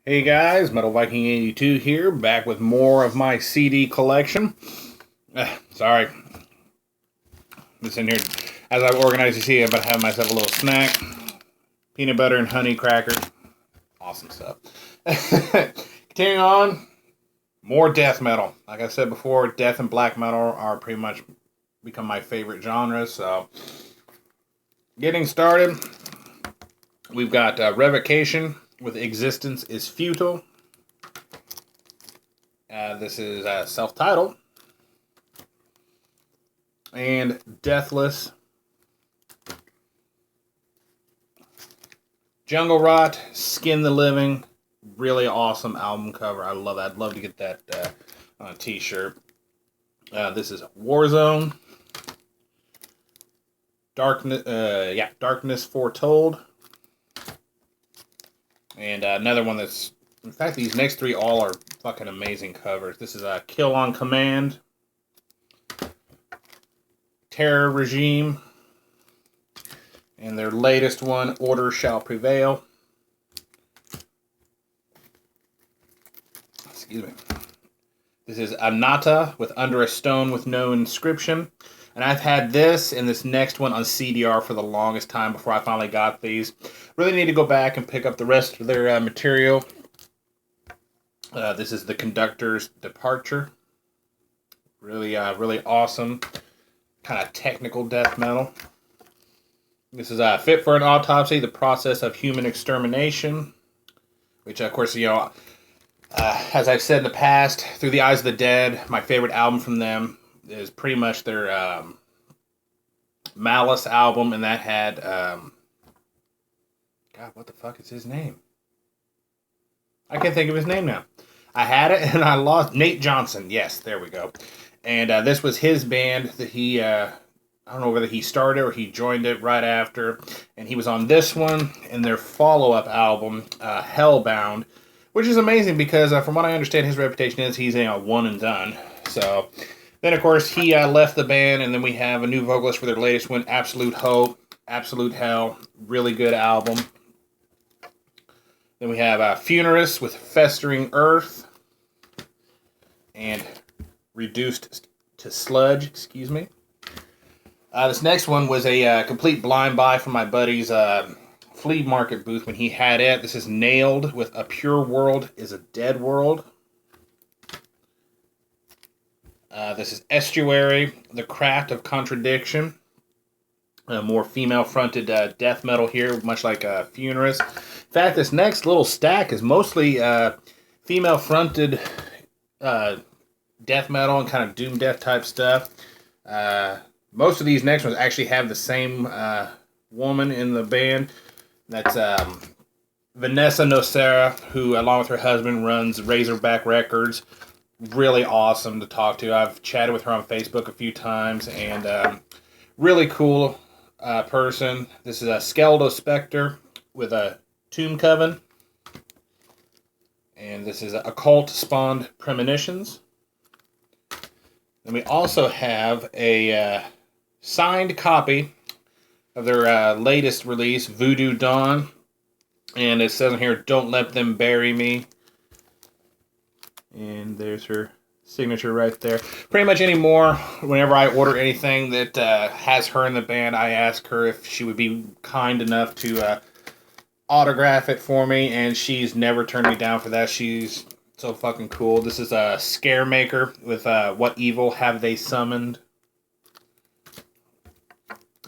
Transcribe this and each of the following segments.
Hey guys, Metal Viking 82 here, back with more of my CD collection. Sorry, just in here, as I organize you see, I'm about to have myself a little snack. Peanut butter and honey cracker. Awesome stuff. Continuing on, more death metal. Like I said before, death and black metal are pretty much become my favorite genres, so getting started, we've got Revocation with Existence is Futile. This is self-titled. And Deathless. Jungle Rot, Skin the Living. Really awesome album cover. I love that. I'd love to get that on a t-shirt. This is Warzone. Darkness Foretold. And another one that's... In fact, these next three all are fucking amazing covers. This is Kill on Command. Terror Regime. And their latest one, Order Shall Prevail. Excuse me. This is Anata with Under a Stone with No Inscription. And I've had this and this next one on CDR for the longest time before I finally got these. Really need to go back and pick up the rest of their material. This is The Conductor's Departure. Really awesome. Kind of technical death metal. This is Fit for an Autopsy, The Process of Human Extermination. Which, of course, as I've said in the past, Through the Eyes of the Dead, my favorite album from them is pretty much their Malice album, and that had God, what the fuck is his name? I can't think of his name now. I had it and I lost. Nate Johnson, yes, there we go. And this was his band that he I don't know whether he started or he joined it right after, and he was on this one and their follow-up album, Hellbound, which is amazing because from what I understand, his reputation is he's a one and done. So then, of course, he left the band, and then we have a new vocalist for their latest one, Absolute Hope, Absolute Hell. Really good album. Then we have Funerus with Festering Earth. And Reduced to Sludge, excuse me. This next one was a complete blind buy from my buddy's flea market booth when he had it. This is Nailed with A Pure World is a Dead World. This is Estuary, The Craft of Contradiction. More female-fronted death metal here, much like Funerus. In fact, this next little stack is mostly female-fronted death metal and kind of doom death type stuff. Most of these next ones actually have the same woman in the band. That's Vanessa Nocera, who, along with her husband, runs Razorback Records. Really awesome to talk to. I've chatted with her on Facebook a few times, and really cool person. This is a Skeldo Spectre with a Tomb Coven. And this is Occult Spawned Premonitions. And we also have a signed copy of their latest release, Voodoo Dawn. And it says in here, Don't Let Them Bury Me. And there's her signature right there. Pretty much anymore, whenever I order anything that has her in the band, I ask her if she would be kind enough to autograph it for me, and she's never turned me down for that. She's so fucking cool. This is a Scaremaker with What Evil Have They Summoned?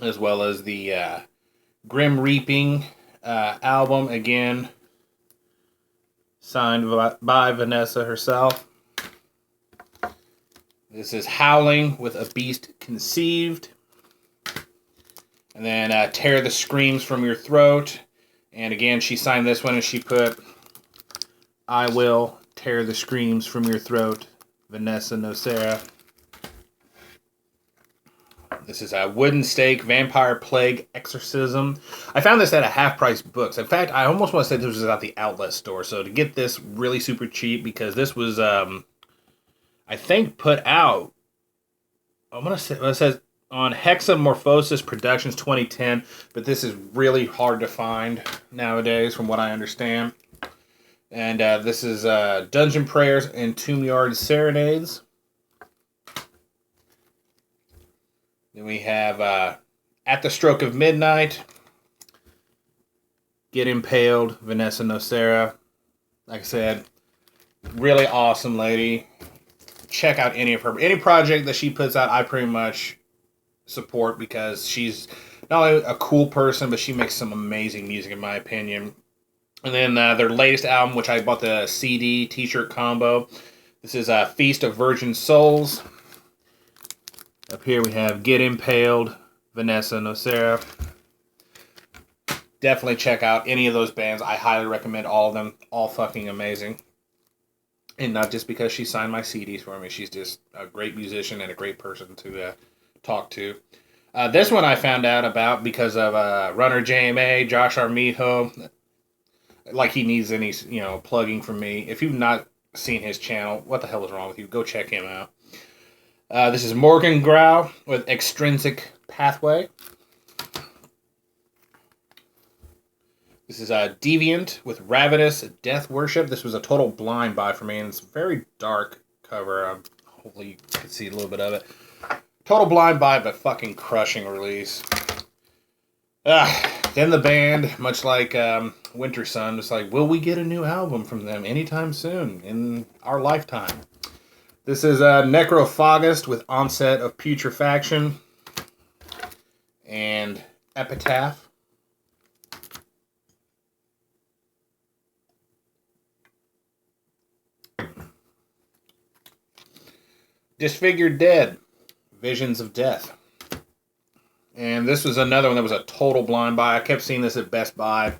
As well as the Grim Reaping album, again, signed by Vanessa herself. This is Howling with A Beast Conceived. And then Tear the Screams from Your Throat. And again, she signed this one and she put, I will tear the screams from your throat, Vanessa Nocera. This is a Wooden Stake, Vampire Plague Exorcism. I found this at a half-price books. In fact, I almost want to say this was at the outlet store. So to get this really super cheap, because this was, I think, put out, I'm going to say, it says on Hexamorphosis Productions 2010, but this is really hard to find nowadays from what I understand. And this is Dungeon Prayers and Tombeyard Serenades. Then we have At the Stroke of Midnight, Get Impaled, Vanessa Nocera. Like I said, really awesome lady. Check out any project that she puts out. I pretty much support because she's not only a cool person, but she makes some amazing music in my opinion. And then their latest album, which I bought the CD t-shirt combo. This is Feast of Virgin Souls. Up here we have Get Impaled, Vanessa Nocera. Definitely check out any of those bands. I highly recommend all of them. All fucking amazing. And not just because she signed my CDs for me. She's just a great musician and a great person to talk to. This one I found out about because of Runner JMA, Josh Armijo. Like he needs any, plugging from me. If you've not seen his channel, what the hell is wrong with you? Go check him out. This is Morgan Grau with Extrinsic Pathway. This is Deviant with Ravenous Death Worship. This was a total blind buy for me, and it's a very dark cover. Hopefully you can see a little bit of it. Total blind buy, but fucking crushing release. Then the band, much like Winter Sun, was like, will we get a new album from them anytime soon in our lifetime? This is Necrophagist with Onset of Putrefaction and Epitaph. Disfigured Dead, Visions of Death. And this was another one that was a total blind buy. I kept seeing this at Best Buy.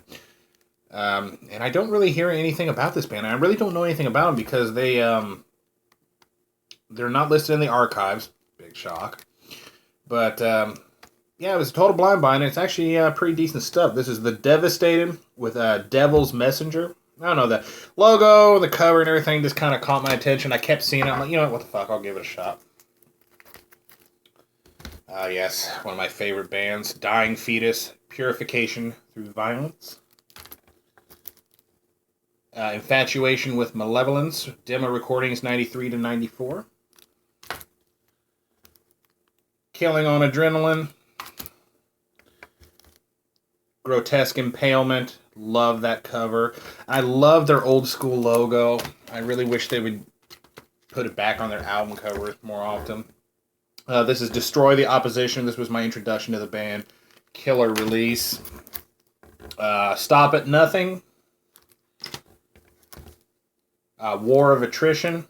And I don't really hear anything about this band. I really don't know anything about them because they're not listed in the archives. Big shock. But, yeah, it was a total blind buy, and it's actually pretty decent stuff. This is The Devastated with Devil's Messenger. I don't know, the logo, the cover, and everything just kind of caught my attention. I kept seeing it. I'm like, you know what the fuck, I'll give it a shot. Yes, one of my favorite bands, Dying Fetus, Purification Through Violence. Infatuation with Malevolence, demo recordings 93 to 94. Killing on Adrenaline. Grotesque Impalement. Love that cover. I love their old school logo. I really wish they would put it back on their album covers more often. This is Destroy the Opposition. This was my introduction to the band. Killer release. Stop at Nothing. War of Attrition.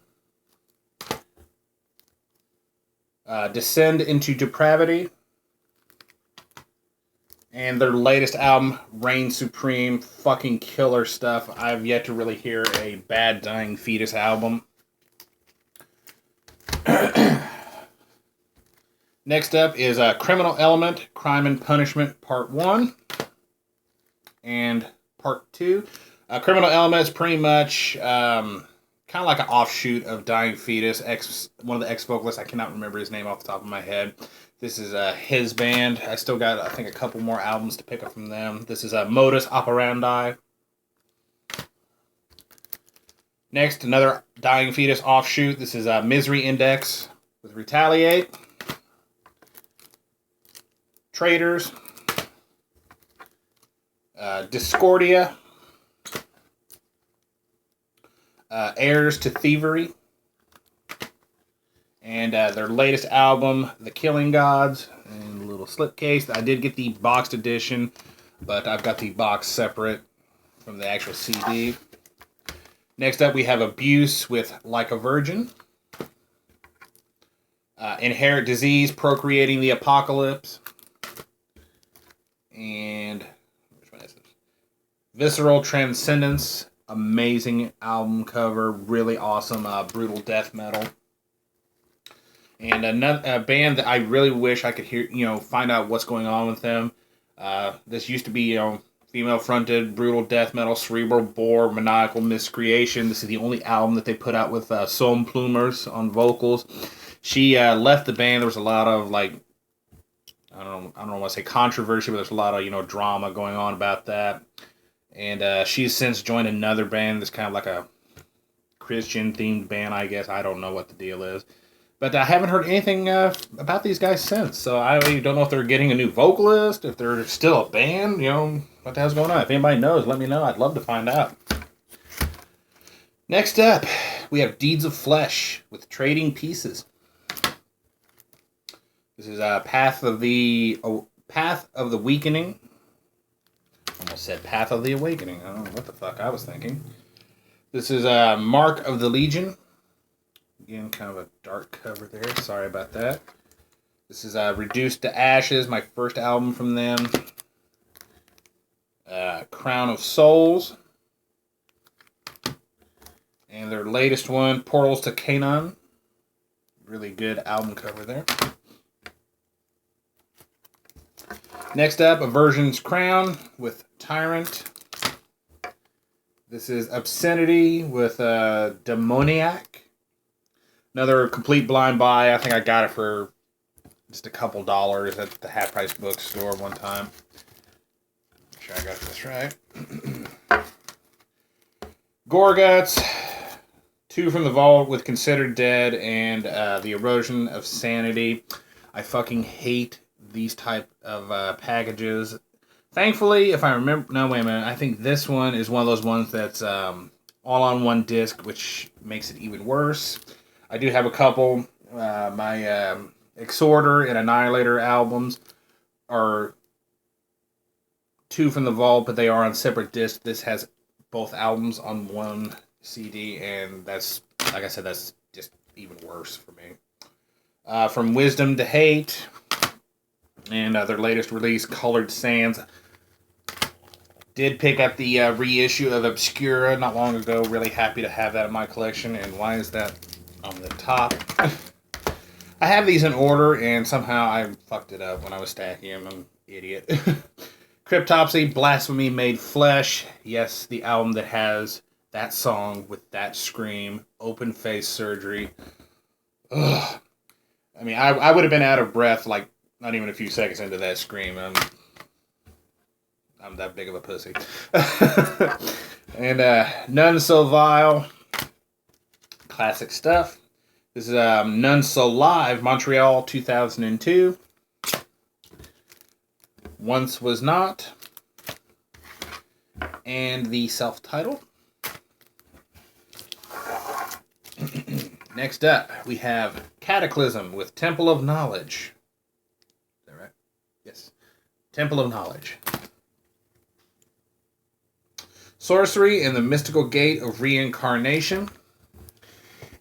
Descend into Depravity. And their latest album, Reign Supreme, fucking killer stuff. I've yet to really hear a bad Dying Fetus album. Next up is Criminal Element, Crime and Punishment, Part 1 and Part 2. Criminal Element is pretty much kind of like an offshoot of Dying Fetus. One of the ex-vocalists, I cannot remember his name off the top of my head. This is his band. I still got, I think, a couple more albums to pick up from them. This is Modus Operandi. Next, another Dying Fetus offshoot. This is Misery Index with Retaliate. Traitors. Discordia. Heirs to Thievery. And their latest album, The Killing Gods, and a little slipcase. I did get the boxed edition, but I've got the box separate from the actual CD. Next up, we have Abuse with Like a Virgin. Inherent Disease, Procreating the Apocalypse. And which one is this? Visceral Transcendence. Amazing album cover. Really awesome brutal death metal. And a band that I really wish I could hear, find out what's going on with them. This used to be, female-fronted, brutal death metal, cerebral bore, maniacal miscreation. This is the only album that they put out with Soam Plumers on vocals. She left the band. There was a lot of, I don't want to say controversy, but there's a lot of, drama going on about that. And she's since joined another band that's kind of like a Christian themed band, I guess. I don't know what the deal is. But I haven't heard anything about these guys since. So I really don't know if they're getting a new vocalist, if they're still a band, what the hell's going on. If anybody knows, let me know. I'd love to find out. Next up, we have Deeds of Flesh with Trading Pieces. This is Path of the Weakening. Almost said Path of the Awakening. I don't know what the fuck I was thinking. This is Mark of the Legion. Again, kind of a dark cover there. Sorry about that. This is Reduced to Ashes, my first album from them. Crown of Souls. And their latest one, Portals to Canaan. Really good album cover there. Next up, Aversion's Crown with Tyrant. This is Obscenity with Demoniac. Another complete blind buy. I think I got it for just a couple dollars at the half price bookstore one time. Make sure I got this right. Gorguts, Two from the Vault with Considered Dead, and The Erosion of Sanity. I fucking hate these type of packages. Thankfully, if I remember... No, wait a minute. I think this one is one of those ones that's all on one disc, which makes it even worse. I do have a couple. My Exhorter and Annihilator albums are two from the vault, but they are on separate discs. This has both albums on one CD, and that's, like I said, that's just even worse for me. From Wisdom to Hate, and their latest release, Colored Sands. Did pick up the reissue of Obscura not long ago. Really happy to have that in my collection. And why is that on the top? I have these in order, and somehow I fucked it up when I was stacking them. I'm an idiot. Cryptopsy, Blasphemy Made Flesh. Yes, the album that has that song with that scream. Open Face Surgery. Ugh. I mean, I would have been out of breath like not even a few seconds into that scream. I'm that big of a pussy. And None So Vile. Classic stuff. This is None So Live, Montreal, 2002. Once Was Not. And the self-titled. Next up, we have Cataclysm with Temple of Knowledge. Is that right? Yes. Temple of Knowledge. Sorcery and the Mystical Gate of Reincarnation.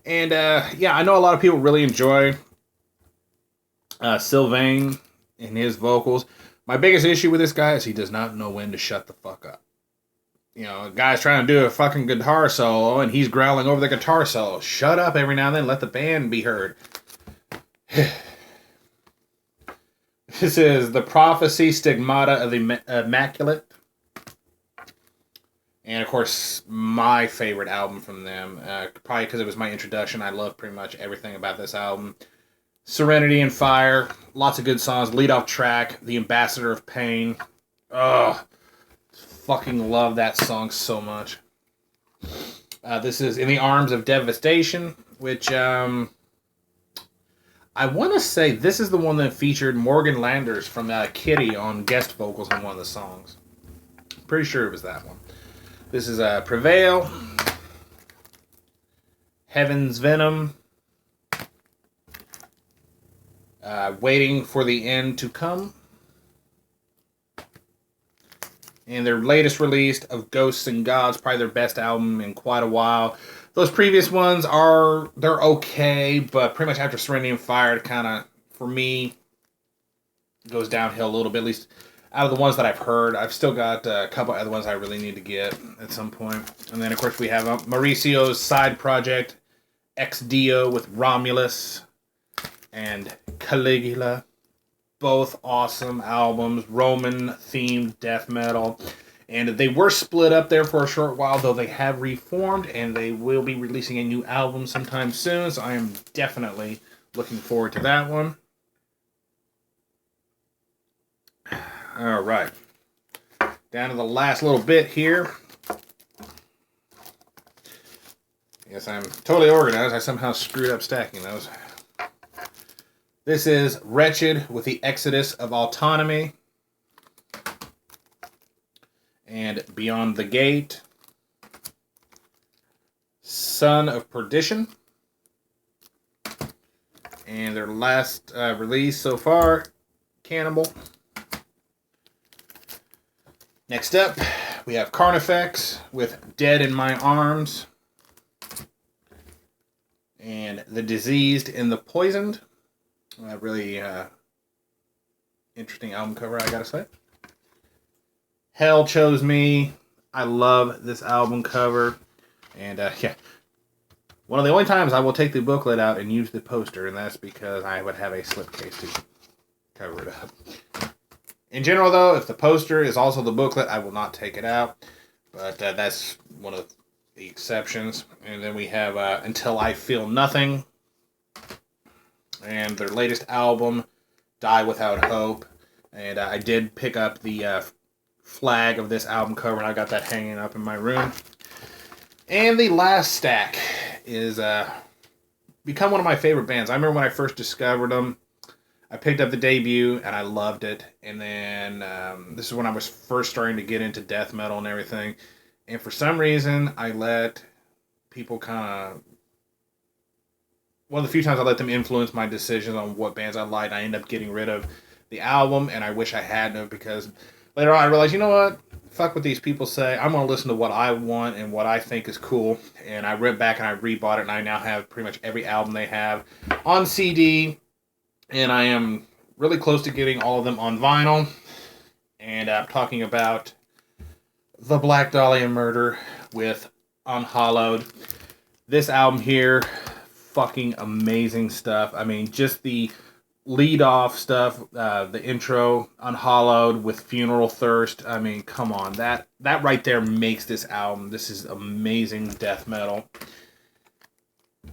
And, yeah, I know a lot of people really enjoy Sylvain and his vocals. My biggest issue with this guy is he does not know when to shut the fuck up. You know, a guy's trying to do a fucking guitar solo, and he's growling over the guitar solo. Shut up every now and then, let the band be heard. This is The Prophecy Stigmata of the Immaculate. And, of course, my favorite album from them. Probably because it was my introduction. I love pretty much everything about this album. Serenity and Fire. Lots of good songs. Lead off track. The Ambassador of Pain. Ugh. Fucking love that song so much. This is In the Arms of Devastation, which I want to say this is the one that featured Morgan Landers from Kitty on guest vocals on one of the songs. Pretty sure it was that one. This is Prevail, Heaven's Venom, Waiting for the End to Come, and their latest release of Ghosts and Gods, probably their best album in quite a while. Those previous ones they're okay, but pretty much after Serenity and Fire, it kind of, for me, goes downhill a little bit, at least out of the ones that I've heard. I've still got a couple other ones I really need to get at some point. And then, of course, we have Mauricio's side project, Ex Dio with Romulus and Caligula. Both awesome albums, Roman-themed death metal. And they were split up there for a short while, though they have reformed, and they will be releasing a new album sometime soon, so I am definitely looking forward to that one. All right. Down to the last little bit here. Yes, I'm totally organized. I somehow screwed up stacking those. This is Wretched with the Exodus of Autonomy. And Beyond the Gate. Son of Perdition. And their last release so far, Cannibal. Next up, we have Carnifex with Dead in My Arms. And The Diseased and the Poisoned. Really interesting album cover, I gotta say. Hell Chose Me. I love this album cover. And yeah, one of the only times I will take the booklet out and use the poster, and that's because I would have a slipcase to cover it up. In general, though, if the poster is also the booklet, I will not take it out. But that's one of the exceptions. And then we have Until I Feel Nothing. And their latest album, Die Without Hope. And I did pick up the flag of this album cover, and I got that hanging up in my room. And the last stack is become one of my favorite bands. I remember when I first discovered them, I picked up the debut, and I loved it. And then this is when I was first starting to get into death metal and everything. And for some reason, I let people kind of... One of the few times I let them influence my decisions on what bands I liked, I end up getting rid of the album, and I wish I hadn't, because later on I realized, you know what? Fuck what these people say. I'm going to listen to what I want and what I think is cool. And I went back and I rebought it, and I now have pretty much every album they have on CD. And I am really close to getting all of them on vinyl. And I'm talking about The Black Dahlia Murder with Unhallowed. This album here, fucking amazing stuff. I mean, just the lead-off stuff, the intro, Unhallowed with Funeral Thirst. I mean, come on. That right there makes this album. This is amazing death metal.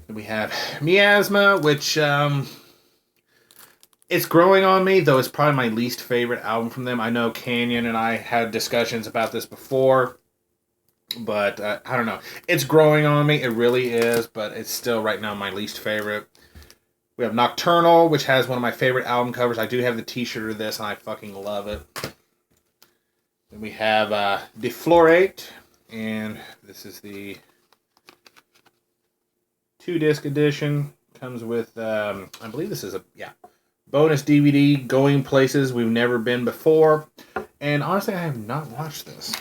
We have Miasma, which... it's growing on me, though it's probably my least favorite album from them. I know Canyon and I had discussions about this before, but I don't know. It's growing on me, it really is, but it's still right now my least favorite. We have Nocturnal, which has one of my favorite album covers. I do have the t-shirt of this, and I fucking love it. Then we have Deflorate, and this is the 2-disc edition. Comes with, I believe this is a, bonus DVD, Going Places We've Never Been Before. And honestly, I have not watched this.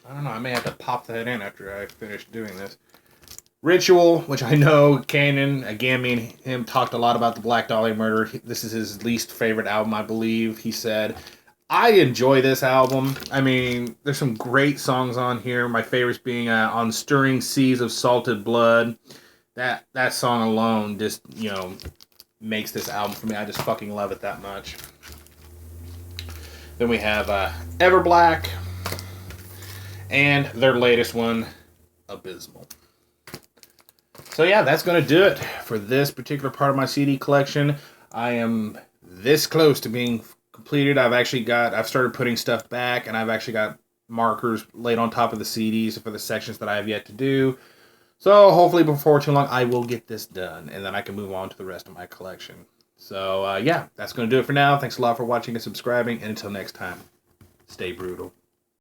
I don't know, I may have to pop that in after I finish doing this. Ritual, which I know Canyon, again, me and him talked a lot about the Black Dahlia Murder. This is his least favorite album, I believe. He said, I enjoy this album. I mean, there's some great songs on here. My favorites being On Stirring Seas of Salted Blood. That song alone just, makes this album for me. I just fucking love it that much. Then we have Everblack, and their latest one, Abysmal. So yeah, that's going to do it for this particular part of my CD collection. I am this close to being completed. I've started putting stuff back, and I've actually got markers laid on top of the CDs for the sections that I have yet to do. So hopefully before too long, I will get this done, and then I can move on to the rest of my collection. So yeah, that's going to do it for now. Thanks a lot for watching and subscribing, and until next time, stay brutal.